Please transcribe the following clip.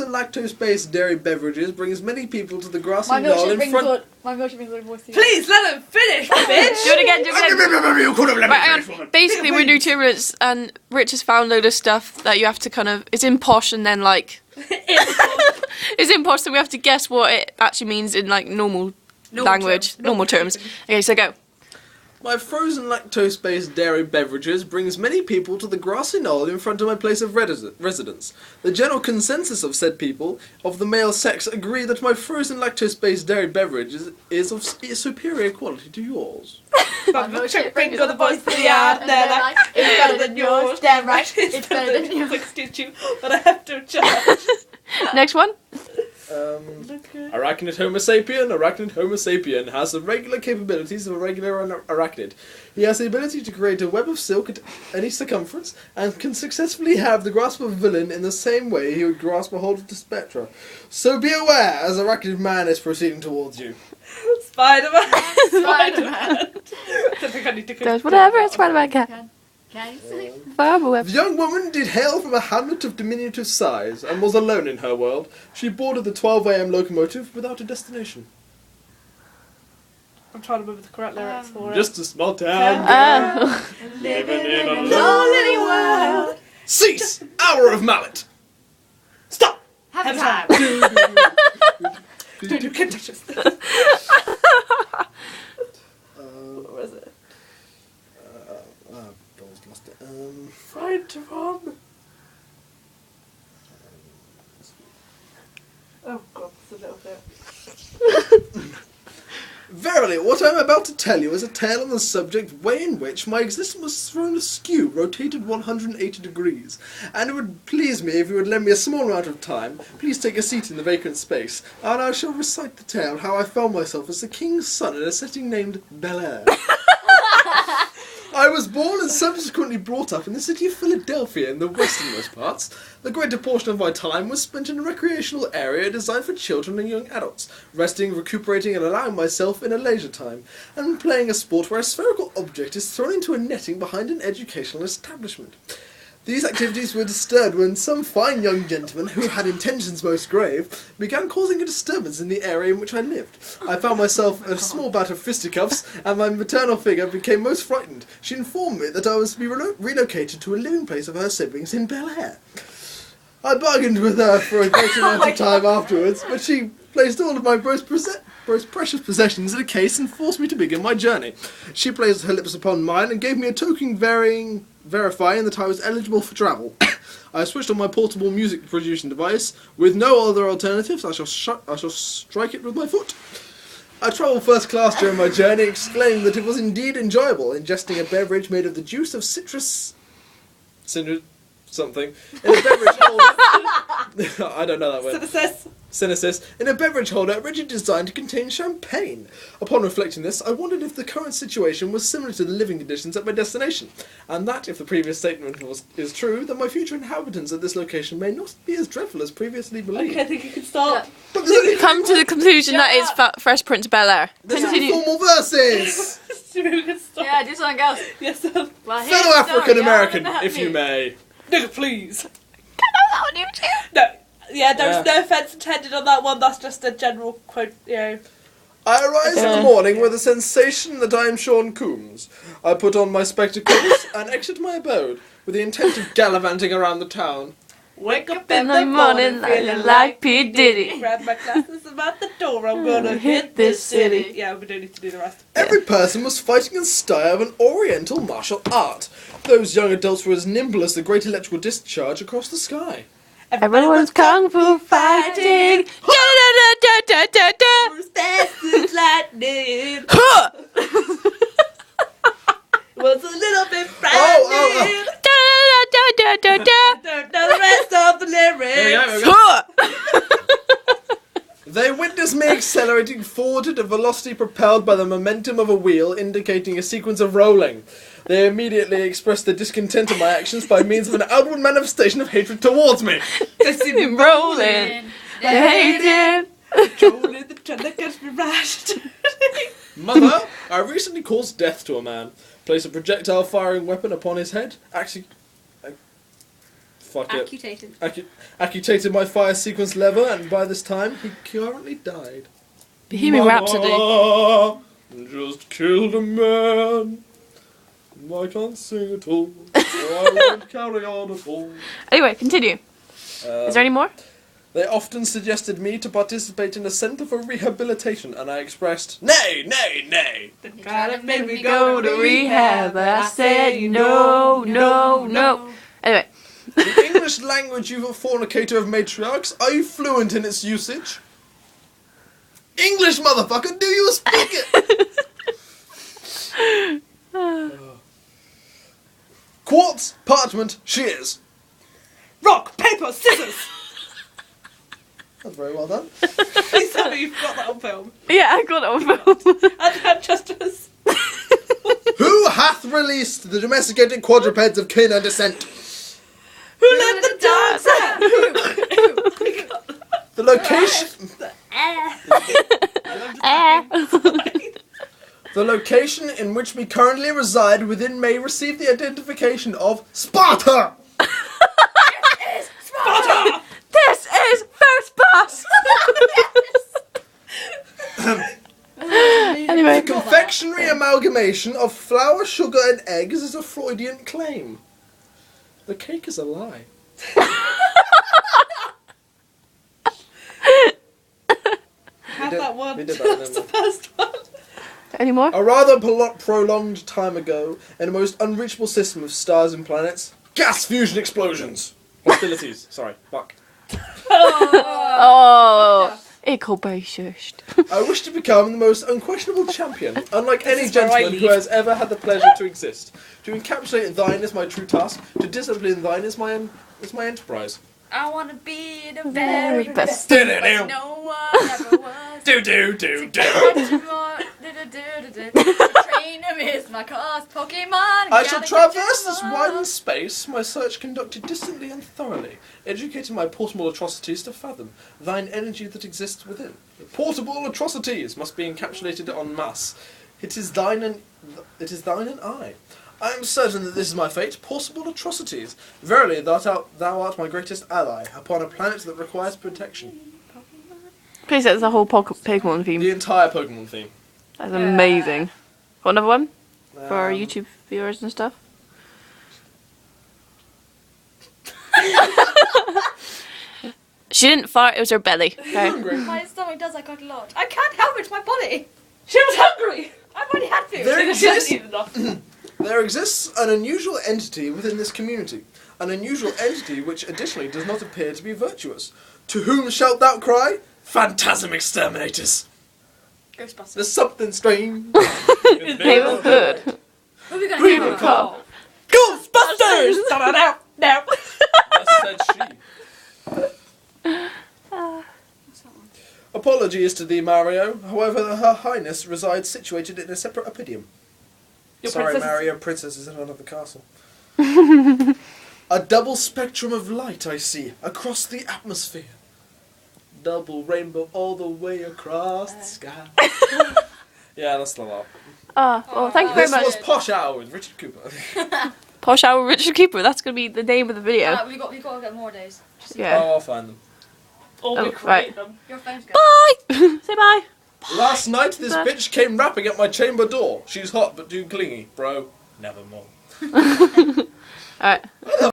lactose-based dairy beverages brings many people to the grassy knoll in front... My milkshake brings good voice to you. Please, let him finish, bitch! Do it again, do it again. You could have let me finish, Right, woman. basically, we're doing Turbulence, and Rich has found a load of stuff that you have to kind of... It's in posh, and then, like... It's in posh, so we have to guess what it actually means in, like, normal language. Normal terms. Okay, so go. My frozen lactose-based dairy beverages brings many people to the grassy knoll in front of my place of residence. The general consensus of said people, of the male sex, agree that my frozen lactose-based dairy beverage is of superior quality to yours. My milkshake brings all the boys to the yard. They're like, it's better than yours. Damn right, it's better than yours. Excuse you, but I have to charge. Next one. Arachnid Homo sapien has the regular capabilities of a regular arachnid. He has the ability to create a web of silk at any circumference and can successfully have the grasp of a villain in the same way he would grasp a hold of the spectra. So be aware as Arachnid Man is proceeding towards you. Spider-Man! Spider-Man! Does whatever Spider-Man can. The young woman did hail from a hamlet of diminutive size and was alone in her world. She boarded the 12 a.m. locomotive without a destination. I'm trying to remember the correct lyrics for it. Just a small town Oh. Living in a lonely world. Cease! Hour of mallet! Stop! Have a time. Dude, you can't touch this. What was it? Lost it. Fried to run. Oh god, that's a little bit. Verily, what I am about to tell you is a tale on the subject way in which my existence was thrown askew, rotated 180 degrees, and it would please me if you would lend me a small amount of time. Please take a seat in the vacant space, and I shall recite the tale how I found myself as the king's son in a setting named Bel Air. I was born and subsequently brought up in the city of Philadelphia in the westernmost parts. The greater portion of my time was spent in a recreational area designed for children and young adults, resting, recuperating and allowing myself in a leisure time, and playing a sport where a spherical object is thrown into a netting behind an educational establishment. These activities were disturbed when some fine young gentleman, who had intentions most grave, began causing a disturbance in the area in which I lived. I found myself in a small bout of fisticuffs, and my maternal figure became most frightened. She informed me that I was to be relocated to a living place of her siblings in Bel Air. I bargained with her for a great amount of time afterwards, but she placed all of my most precious possessions in a case and forced me to begin my journey. She placed her lips upon mine and gave me a token verifying that I was eligible for travel. I switched on my portable music producing device. With no other alternatives, I shall strike it with my foot. I travelled first class during my journey, exclaiming that it was indeed enjoyable, ingesting a beverage made of the juice of citrus... something in a beverage holder. I don't know that word. Cynicis in a beverage holder originally designed to contain champagne. Upon reflecting this, I wondered if the current situation was similar to the living conditions at my destination, and that, if the previous statement is true, that my future inhabitants at this location may not be as dreadful as previously believed. Okay, I think you can stop. Come to the conclusion that it's Fresh Prince of Bel Air. There's formal verses! We can stop. Yeah, do something else. Yes, Well, Fellow African-American, if you may. Nigga, please. Can I have that on YouTube? No. Yeah, there's no offence intended on that one. That's just a general quote, you know. I arise in the morning with a sensation that I am Sean Coombs. I put on my spectacles and exit my abode with the intent of gallivanting around the town. Wake up In the morning, feeling like P. Diddy. Grab my glasses, I'm at the door, I'm gonna hit this city. Yeah, we don't need to do the rest. Every person was fighting in style of an oriental martial art. Those young adults were as nimble as the great electrical discharge across the sky. Everyone's kung fu fighting. Who's fast as lightning? Was a little bit frightening. Don't know the rest of the lyrics. They witnessed me accelerating forward at a velocity propelled by the momentum of a wheel, indicating a sequence of rolling. They immediately expressed their discontent at my actions by means of an outward manifestation of hatred towards me. They see me rolling. They hated. Trolling, they're trying to catch me right. Mother, I recently caused death to a man. Placed a projectile firing weapon upon his head. Actually, Fuck it. Accutated. Accutated my fire sequence lever, and by this time, he currently died. Bohemian Rhapsody. Just killed a man. I can't sing at all, so I won't carry on at all. Anyway, continue. Is there any more? They often suggested me to participate in a centre for rehabilitation, and I expressed, nay, nay, nay. They tried to make me go to rehab, but I said no, no, no. Anyway. The English language, you fornicator of matriarchs, are you fluent in its usage? English, motherfucker, do you speak it? Quartz, parchment, shears. Rock, paper, scissors. That's very well done. Please tell me you've got that on film. Yeah, I got it on film. And just as... Who hath released the domesticated quadrupeds of canine descent? Who let the dogs out? The location... The location in which we currently reside within may receive the identification of Sparta! Sparta! This is first bus! Anyway. The confectionery amalgamation of flour, sugar and eggs is a Freudian claim. The cake is a lie. Have that one. We did that, That's the didn't we? first one. Any more? A rather prolonged time ago, in a most unreachable system of stars and planets, gas fusion explosions! Hostilities. Sorry, fuck. Oh, eco-bassist. I wish to become the most unquestionable champion, unlike any is where I gentleman who leave. has ever had the pleasure to exist. To encapsulate thine is my true task, to discipline thine is my enterprise. I want to be the Very very best. best. No one ever was. Do. Train him is my cause, Pokemon. I shall traverse this widened space, my search conducted distantly and thoroughly, educating my portable atrocities to fathom thine energy that exists within. The portable atrocities must be encapsulated en masse. It is thine and I. I am certain that this is my fate, portable atrocities. Verily, thou art my greatest ally, upon a planet that requires protection. Please, that's the whole Pokemon theme. The entire Pokemon theme. That's amazing. Got another one? For our Um, YouTube viewers and stuff? She didn't fart, it was her belly. Okay. Hungry. My stomach does that quite a lot. I can't help it, it's my body. She was hungry. I've already had food. There She hasn't exists- eaten enough. There exists an unusual entity within this community. An unusual entity which additionally does not appear to be virtuous. To whom shalt thou cry? Phantasm exterminators! Ghostbusters. There's something strange. Neighborhood. Who are we going We to will name call. it? Ghostbusters! No. Thus said she. Apologies to thee, Mario. However, her highness resides situated in a separate oppidum. Your Sorry, princess- Mario, princess is in another castle. A double spectrum of light I see across the atmosphere. Double rainbow all the way across the sky. Yeah, that's the law. Well, thank you very This much. was Posh Hour with Richard Cooper. Posh Hour Richard Cooper, that's going to be the name of the video. We've got to get more days. Yeah. Oh, I'll find them. Or Oh, we create right. them. Your phone's good. Bye! Say bye. Last night, this Bye. bitch came rapping at my chamber door. She's hot but too clingy, bro. Nevermore. Alright.